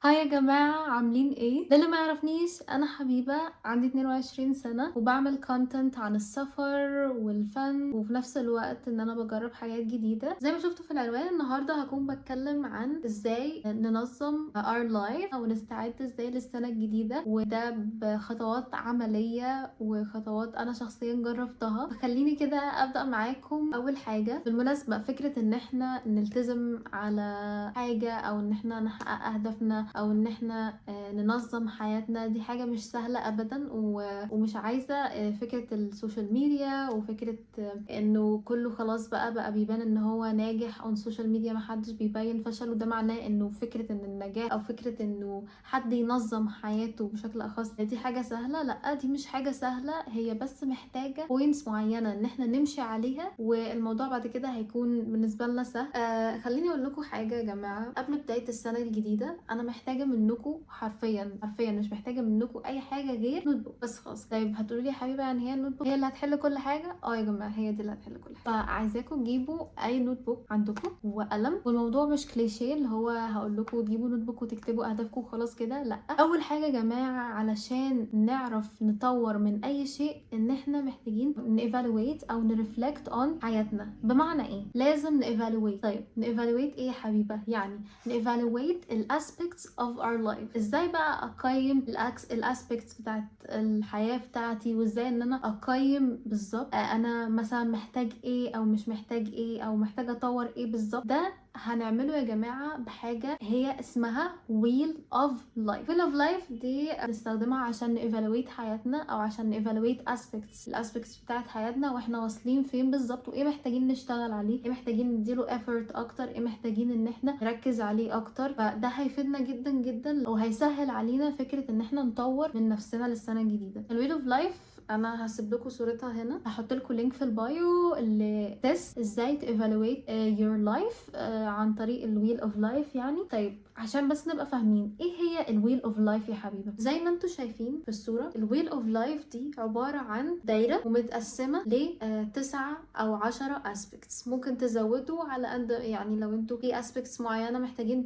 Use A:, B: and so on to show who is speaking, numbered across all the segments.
A: هاي يا جماعة، عاملين ايه؟ للي ما يعرفنيش، انا حبيبة عندي 22 سنة وبعمل كونتنت عن السفر والفن، وفي نفس الوقت ان انا بجرب حاجات جديدة. زي ما شفتوا في العنوان، النهاردة هكون بتكلم عن ازاي ننظم our life او نستعد ازاي للسنة الجديدة، وده بخطوات عملية وخطوات انا شخصيا جربتها. فخليني كده ابدأ معاكم. اول حاجة بالمناسبة، فكرة ان احنا نلتزم على حاجة او ان احنا نحقق اهدافنا او ان احنا ننظم حياتنا، دي حاجة مش سهلة ابدا ومش عايزة فكرة السوشيال ميديا وفكرة انه كله خلاص بقى بيبان ان هو ناجح on social media، محدش بيبين فشل، وده معناه انه فكرة ان النجاح او فكرة انه حد ينظم حياته بشكل اخص دي حاجة سهلة. لا، دي مش حاجة سهلة، هي بس محتاجة بوينتس معينة ان احنا نمشي عليها والموضوع بعد كده هيكون بالنسبة لنا سهل. خليني اقول لكم حاجة يا جماعة. قبل بداية السنة الجديدة انا محتاجة منكم حرفيا حرفيا، مش محتاجة منكم اي حاجة غير نوت بوك بس خلاص. طيب هتقولوا لي يا حبيبة، يعني هي النوت بوك هي اللي هتحل كل حاجة؟ يا جماعة، هي دي اللي هتحل كل حاجة. فعايزاكم تجيبوا اي نوت بوك عندكم وقلم، والموضوع مش كليشيه اللي هو هقول لكم تجيبوا نوت بوك وتكتبوا اهدافكم وخلاص كده. لا، اول حاجة يا جماعة علشان نعرف نطور من اي شيء ان احنا محتاجين نيفالويت او نرفلكت اون حياتنا. بمعنى ايه لازم نيفالويت؟ طيب نيفالويت ايه يا حبيبة؟ يعني نيفالويت الاسبيكتس اوف اور لايف. ازاي بقى اقيم الاسبيكتس بتاعت الحياة بتاعتي، وازاي ان انا اقيم بالظبط انا مثلا محتاج ايه او مش محتاج ايه او محتاج اطور ايه بالظبط. ده هنعمله يا جماعة بحاجة هي اسمها wheel of life. wheel of life دي نستخدمها عشان نيفالويت حياتنا او عشان نيفالويت الاسبيكتس بتاعت حياتنا، واحنا واصلين فين بالظبط، وايه محتاجين نشتغل عليه، ايه محتاجين نديله effort اكتر، ايه محتاجين ان احنا نركز عليه اكتر. فده هيفيدنا جدا جدا وهيسهل علينا فكرة ان احنا نطور من نفسنا للسنة الجديدة. الويل اوف لايف انا هسيب لكم صورتها هنا، هحط لكم لينك في البايو اللي تيست ازاي تيفالويت يور لايف عن طريق الويل اوف لايف يعني. طيب عشان بس نبقى فاهمين ايه هي الويل اوف لايف يا حبيبه، زي ما انتم شايفين في الصوره، الويل اوف لايف دي عباره عن دايره ومتقسمه ل 9 او 10 اسبيكتس. ممكن تزودوا على قد يعني، لو انتوا في اسبيكتس معينه محتاجين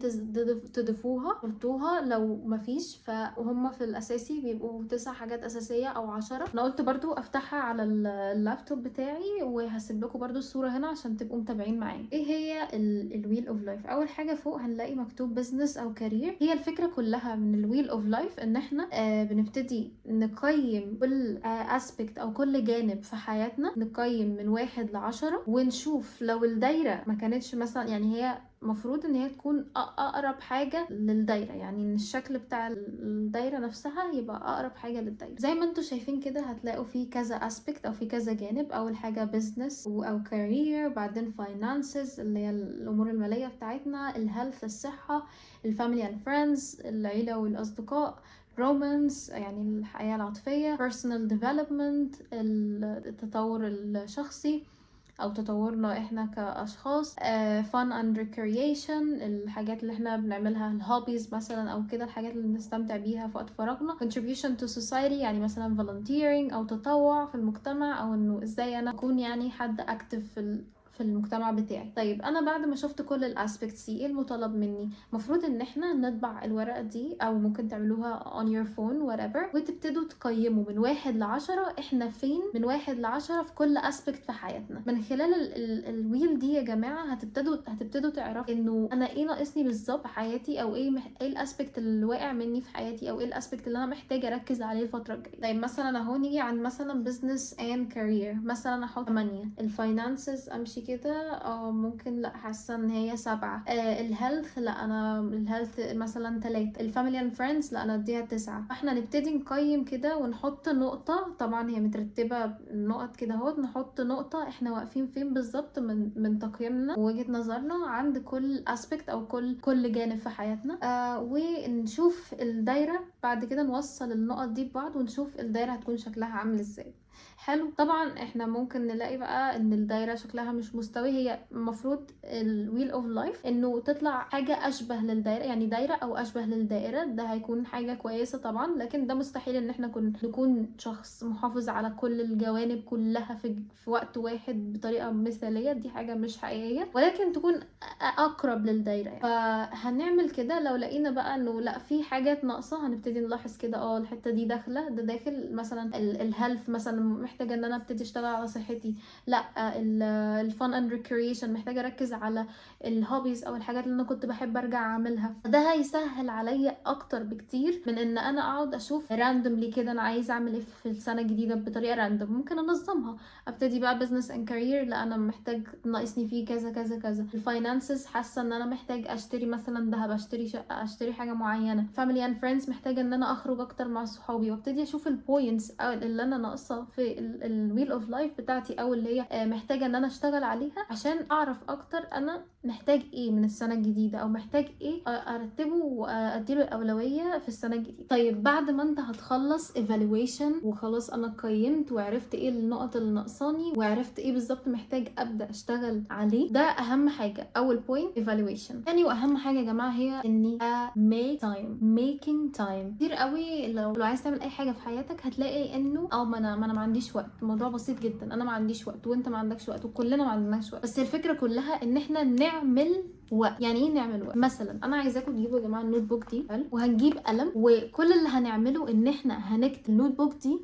A: تضيفوها حطوها، لو مفيش فهم في الاساسي بيبقوا 9 حاجات اساسيه او 10. انا قلت برضو افتحها على اللابتوب بتاعي وهسيب لكم برضو الصوره هنا عشان تبقوا متابعين معايا. ايه هي الويل اوف لايف؟ اول حاجه فوق هنلاقي مكتوب بزنس او كارير. هي الفكره كلها من الويل اوف لايف ان احنا بنبتدي نقيم كل اسبكت او كل جانب في حياتنا، نقيم من 1 ل10 ونشوف لو الدايره ما كانتش مثلا، يعني هي مفروض ان هي تكون اقرب حاجه للدايره، يعني ان الشكل بتاع الدايره نفسها يبقى اقرب حاجه للدايره. زي ما انتم شايفين كده هتلاقوا في كذا اسبكت او في كذا جانب. اول حاجه بزنس او كارير، بعدين فاينانسز اللي هي الامور الماليه بتاعتنا، الهيلث الصحه، الفاميلي اند فريندز العيله والاصدقاء، رومانس يعني الحياه العاطفيه، personal development التطور الشخصي او تطورنا احنا كاشخاص، fun and recreation الحاجات اللي احنا بنعملها، الهوبيز مثلا او كده، الحاجات اللي بنستمتع بيها في وقت فراغنا، contribution to society يعني مثلا volunteering او تطوع في المجتمع، او انه ازاي انا اكون يعني حد اكتف في المجتمع بتاعي. طيب انا بعد ما شفت كل الاسبكتس ايه المطالب مني؟ المفروض ان احنا نطبع الورقه دي او ممكن تعملوها on your phone whatever، وتبتدوا تقيموا من 1 ل10 احنا فين من 1 ل10 في كل اسبكت في حياتنا. من خلال الويل دي يا جماعه هتبتدوا تعرفوا انه انا ايه ناقصني بالظبط في حياتي، او ايه ايه الاسبكت اللي واقع مني في حياتي، او ايه الاسبكت اللي انا محتاجه اركز عليه الفتره الجايه. طيب مثلا اهو نيجي عن مثلا business and career، مثلا احط 8. الفاينانسز امشي كده ممكن لا، حاسه ان هي 7. الهيلث لا، انا الهيلث مثلا 3. الفاميلي اند فريندز لا، انا اديها 9. فاحنا نبتدي نقيم كده ونحط نقطه، طبعا هي مترتبه النقط كده اهو، نحط نقطه احنا واقفين فين بالظبط من تقييمنا ووجهه نظرنا عند كل اسبكت او كل جانب في حياتنا. ونشوف الدايره بعد كده، نوصل النقط دي ببعض ونشوف الدايره هتكون شكلها عامل ازاي. حلو. طبعا احنا ممكن نلاقي بقى ان الدايره شكلها مش مستوي. هي المفروض الويل اوف لايف انه تطلع حاجه اشبه للدايره، يعني دايره او اشبه للدائره، ده هيكون حاجه كويسه طبعا. لكن ده مستحيل ان احنا نكون شخص محافظ على كل الجوانب كلها في وقت واحد بطريقه مثاليه، دي حاجه مش حقيقيه، ولكن تكون اقرب للدايره يعني. فهنعمل كده لو لقينا بقى انه لا في حاجات ناقصه، هنبتدي نلاحظ كده الحته دي داخله، ده داخل مثلا الهيلث، مثلا محتاجه ان انا ابتدي اشتغل على صحتي، لا الفن اند ريكريشن محتاجه اركز على الهوبيز او الحاجات اللي انا كنت بحب ارجع اعملها. ده هيسهل عليا اكتر بكتير من ان انا اقعد اشوف راندوملي كده انا عايزه اعمل ايه في السنه الجديده بطريقه راندوم. ممكن انظمها، ابتدي بقى بزنس اند كارير، لا انا محتاج ناقصني فيه كذا كذا كذا. الفاينانسز حاسه ان انا محتاج اشتري مثلا ذهب، اشتري شقه، اشتري حاجه معينه. فاميلي اند فريندز محتاجه ان انا اخرج اكتر مع صحابي، وابتدي اشوف البوينتس اللي انا ناقصه في الويل اوف لايف بتاعتي، او اللي هي محتاجه ان انا اشتغل عليها عشان اعرف اكتر انا محتاج ايه من السنه الجديده، او محتاج ايه ارتبه واديله الاولويه في السنه الجديده. طيب بعد ما انت هتخلص evaluation وخلاص انا قيمت وعرفت ايه النقط اللي ناقصاني وعرفت ايه بالظبط محتاج ابدا اشتغل عليه، ده اهم حاجه. اول بوينت evaluation. تاني واهم حاجه يا جماعه هي اني make time. making time كتير قوي. لو عايز تعمل اي حاجه في حياتك هتلاقي انه ما انا ما عنديش وقت. الموضوع بسيط جدا، انا ما عنديش وقت وانت ما عندكش وقت وكلنا ما عندناش وقت، بس الفكره كلها ان احنا نعمل وقت. يعني ايه نعمل وقت؟ مثلا انا عايزاكم تجيبوا يا جماعه النوت بوك دي وهنجيب قلم، وكل اللي هنعمله ان احنا هنكتب النوت بوك دي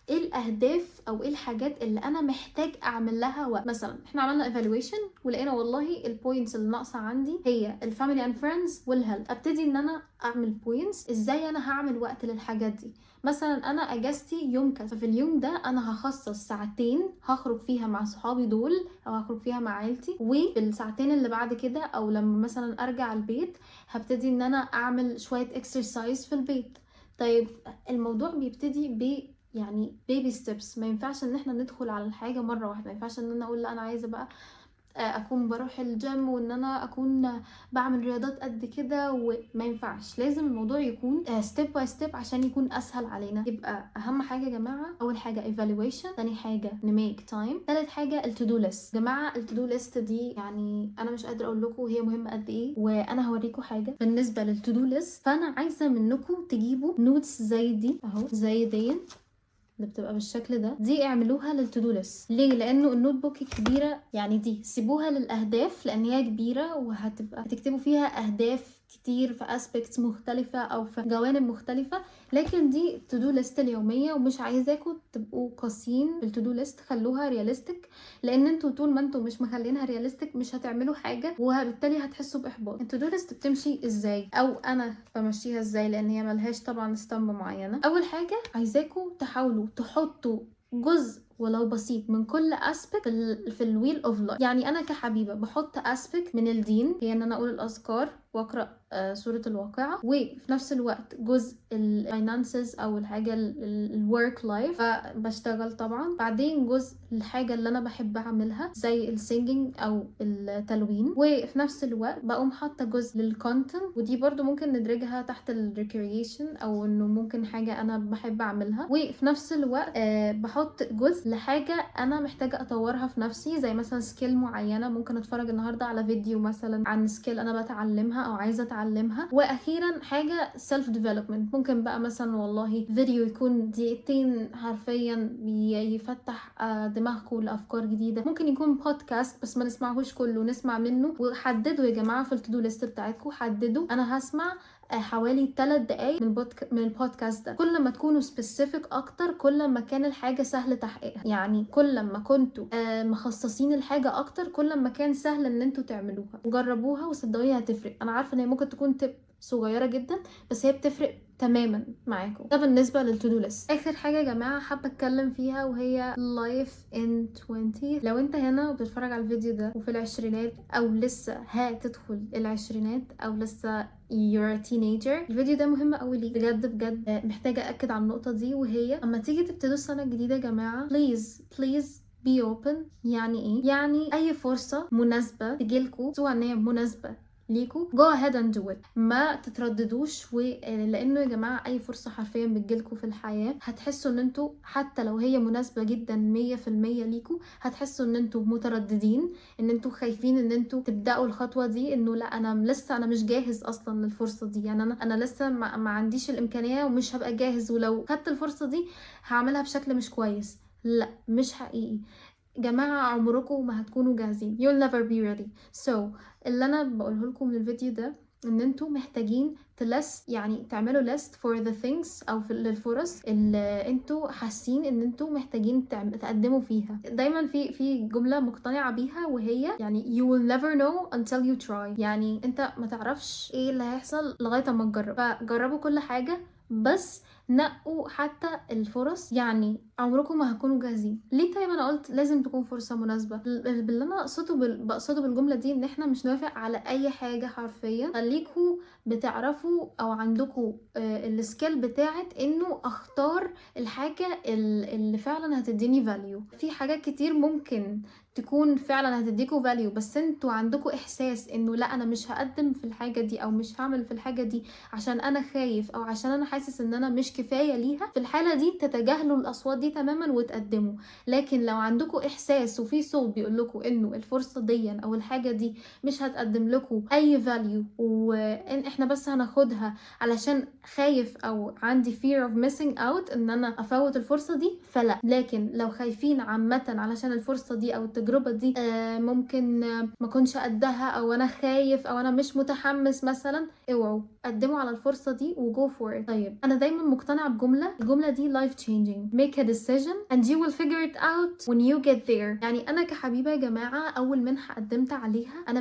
A: ايه الاهداف او ايه الحاجات اللي انا محتاج اعمل لها وقت. مثلا احنا عملنا ايفالويشن ولقينا والله البوينتس اللي ناقصه عندي هي الفاميلي اند فريندز والهيلث. ابتدي ان انا اعمل بوينتس ازاي انا هعمل وقت للحاجات دي. مثلا انا اجازتي يوم كذا، ففي اليوم ده انا هخصص ساعتين هخرج فيها مع صحابي دول او هخرج فيها مع عيلتي، وفي الساعتين اللي بعد كده او لما مثلا ارجع البيت هبتدي ان انا اعمل شويه اكسرسايز في البيت. طيب الموضوع بيبتدي يعني بيبي ستيبس. ما ينفعش ان احنا ندخل على الحاجه مره واحده. ما ينفعش ان انا اقول لا انا عايزه بقى اكون بروح الجيم وان انا اكون بعمل رياضات قد كده، وما ينفعش. لازم الموضوع يكون ستيب باي ستيب عشان يكون اسهل علينا. يبقى اهم حاجه يا جماعه اول حاجه evaluation، ثاني حاجه نميك تايم، ثالث حاجه التو دو ليست. جماعه التو دو ليست دي يعني انا مش قادره اقول لكم هي مهمه قد ايه، وانا هوريكم حاجه بالنسبه للتو دو ليست. فانا عايزه منكم تجيبوا نوتس زي دي اهو، زي دي اللي بتبقى بالشكل ده. دي اعملوها للتو ليست. ليه؟ لانه النوت بوك الكبيره يعني دي سيبوها للاهداف لان هي كبيره وهتبقى هتكتبوا فيها اهداف كتير في اسبيكتس مختلفه او في جوانب مختلفه. لكن دي تو دو ليست اليوميه، ومش عايزاكم تبقوا قاسيين بالتو دو ليست، خلوها رياليستيك. لان انتوا طول ما انتوا مش مخلينها رياليستيك مش هتعملوا حاجه، وبالتالي هتحسوا باحباط. التو دو ليست بتمشي ازاي او انا بمشيها ازاي لان هي ملهاش طبعا ستامب معينه. اول حاجه عايزاكم تحاولوا تحطوا جزء ولو بسيط من كل اسبكت في الويل اوف لايف. يعني انا كحبيبه بحط اسبكت من الدين، هي ان انا اقول الاذكار واقرا سوره الواقعه، وفي نفس الوقت جزء الفاينانسز او الحاجه الورك لايف بشتغل طبعا. بعدين جزء الحاجه اللي انا بحب اعملها زي السينجينج او التلوين، وفي نفس الوقت بقوم حاطه جزء للكونتنت، ودي برضو ممكن ندرجها تحت الريكريشن او انه ممكن حاجه انا بحب اعملها. وفي نفس الوقت بحط جزء لحاجه انا محتاجه اطورها في نفسي، زي مثلا سكيل معينه. ممكن اتفرج النهارده على فيديو مثلا عن سكيل انا بتعلمها او عايزه اتعلمها. واخيرا حاجه سيلف ديفلوبمنت، ممكن بقى مثلا والله فيديو يكون دقيقتين حرفيا يفتح دماغكم لافكار جديده. ممكن يكون بودكاست بس ما نسمعهوش كله، نسمع منه. وحددوا يا جماعه في التو دو ليست بتاعتكم، حددوا انا هسمع حوالي 3 دقايق من البودكاست ده. كل ما تكونوا سبيسيفيك اكتر كل ما كان الحاجه سهل تحقيقها. يعني كل ما كنتوا مخصصين الحاجه اكتر كل ما كان سهل ان انتوا تعملوها. وجربوها وصدقوني هتفرق. انا عارفه ان هي ممكن تكون تب صغيره جدا بس هي بتفرق تماما معاكم. ده بالنسبه للتو دو ليست. اخر حاجه يا جماعه حابه اتكلم فيها وهي life in 20. لو انت هنا وبتتفرج على الفيديو ده وفي العشرينات او لسه هتدخل العشرينات او لسه you're a teenager، الفيديو ده مهم قوي ليك بجد بجد. محتاجه اكد على النقطه دي، وهي اما تيجي تبتدوا السنه الجديده يا جماعه please be open. يعني ايه؟ يعني اي فرصه مناسبه تجيلكوا سواء ان هي مناسبه ليكوا go ahead and do it. ما تترددوش، لانه يا جماعه اي فرصه حرفيا بتجيلكوا في الحياه هتحسوا ان انتوا حتى لو هي مناسبه جدا 100% ليكوا هتحسوا ان انتوا مترددين، ان انتوا خايفين ان انتوا تبداوا الخطوه دي، انه لا انا لسه انا مش جاهز اصلا للفرصه دي، يعني انا لسه ما عنديش الامكانيه ومش هبقى جاهز، ولو خدت الفرصه دي هعملها بشكل مش كويس. لا مش حقيقي جماعة، عمركم ما هتكونوا جاهزين. you'll never be ready. so اللي انا بقوله لكم من الفيديو ده ان انتوا محتاجين يعني تعملوا list for the things او للفرص اللي انتوا حاسين ان انتوا محتاجين تقدموا فيها. دايما في جملة مقتنعة بيها، وهي يعني you will never know until you try. يعني انت ما تعرفش ايه اللي هيحصل لغاية ما تجرب، فجربوا كل حاجة، بس نقوا حتى الفرص. يعني عمركم ما هتكونوا جاهزين. ليه؟ طيب انا قلت لازم تكون فرصة مناسبة. باللي انا بقصده بالجملة دي ان احنا مش نوافق على اي حاجة حرفيا. خليكوا بتعرفوا او عندكوا السكيل بتاعت انه اختار الحاجة اللي فعلا هتديني فاليو. في حاجات كتير ممكن تكون فعلا هتديكوا فاليو، بس انتوا عندكوا احساس انه لا انا مش هقدم في الحاجة دي او مش هعمل في الحاجة دي عشان انا خايف او عشان انا حاسس ان انا مش كفاية ليها. في الحالة دي تتجاهلوا الاصوات دي تماما وتقدموا. لكن لو عندكوا احساس وفي صوت بيقول لكم انه الفرصة دي او الحاجة دي مش هتقدم لكم اي فاليو، وان احنا بس هناخدها علشان خايف او عندي fear of missing out ان انا افوت الفرصة دي، فلا. لكن لو خايفين عامة علشان الفرصة دي او التجربة دي ممكن ما كنش قدها، او انا خايف او انا مش متحمس مثلا، اوعوا قدموا على الفرصة دي وجو فور it. طيب انا دايما مقتنعة الجملة دي life changing. make a decision and you will figure it out when you get there. يعني انا كحبيبة يا جماعة اول منحة قدمت عليها انا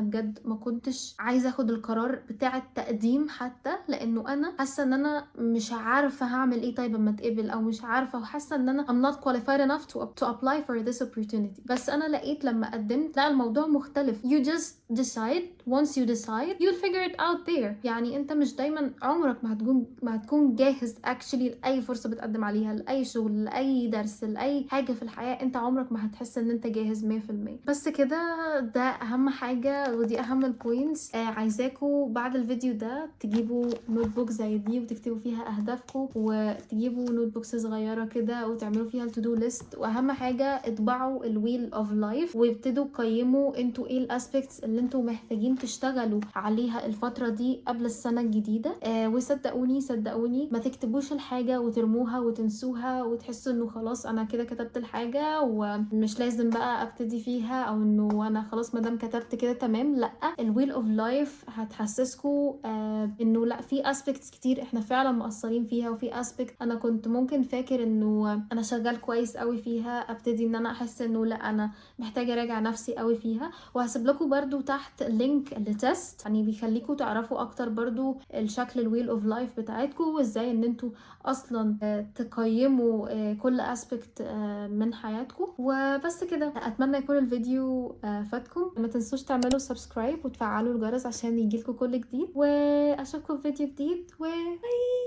A: بجد ما كنتش عايزة اخد القرار بتاع التقديم حتى، لانه انا حاسة ان انا مش عارفة هعمل ايه طيب اما اتقبل، او مش عارفة، وحاسة ان انا I'm not qualified enough to apply for this opportunity. بس انا لقيت لما قدمت لا الموضوع مختلف. you just decide. once you decide you'll figure it out there. يعني انت مش دايما عمرك ما هتكون جاهز actually لاي فرصة بتقدم عليها، لاي شغل، لاي درس، لاي حاجة في الحياة. انت عمرك ما هتحس ان انت جاهز 100%. بس كده، ده اهم حاجة ودي اهم البوينتس. عايزاكوا بعد الفيديو ده تجيبوا نوت بوك زي دي وتكتبوا فيها اهدافكم، وتجيبوا نوت بوكس صغيرة كده وتعملوا فيها التو دو ليست. واهم حاجة اطبعوا الويل اوف لايف وابتدوا قيموا انتوا ايه الاسبيكتس اللي انتوا محتاجين تشتغلوا عليها الفترة دي قبل السنة الجديدة. وصدقوني ما تكتبوش الحاجة وترموها وتنسوها وتحسوا انه خلاص انا كده كتبت الحاجة ومش لازم بقى ابتدي فيها، او انه انا خلاص مادام كتبت كده تمام. لا، الويل اوف لايف هتحسسكوا انه لا، في اسبيكتس كتير احنا فعلا مقصرين فيها، وفي اسبيكت انا كنت ممكن فاكر انه انا شغال كويس قوي فيها، ابتدي ان انا احس انه لا انا محتاجة اراجع نفسي قوي فيها. وهسيب لكم برضو تحت لينك لتست يعني بيخليكم تعرفوا اكتر برضو الشكل الويل اوف لايف بتاعتكم، وازاي ان انتوا اصلا تقيموا كل اسبكت من حياتكم. وبس كده، اتمنى يكون الفيديو فاتكم. ما تنسوش تعملوا سبسكرايب وتفعلوا الجرس عشان يجيلكم كل جديد، واشوفكم في فيديو جديد، وباي.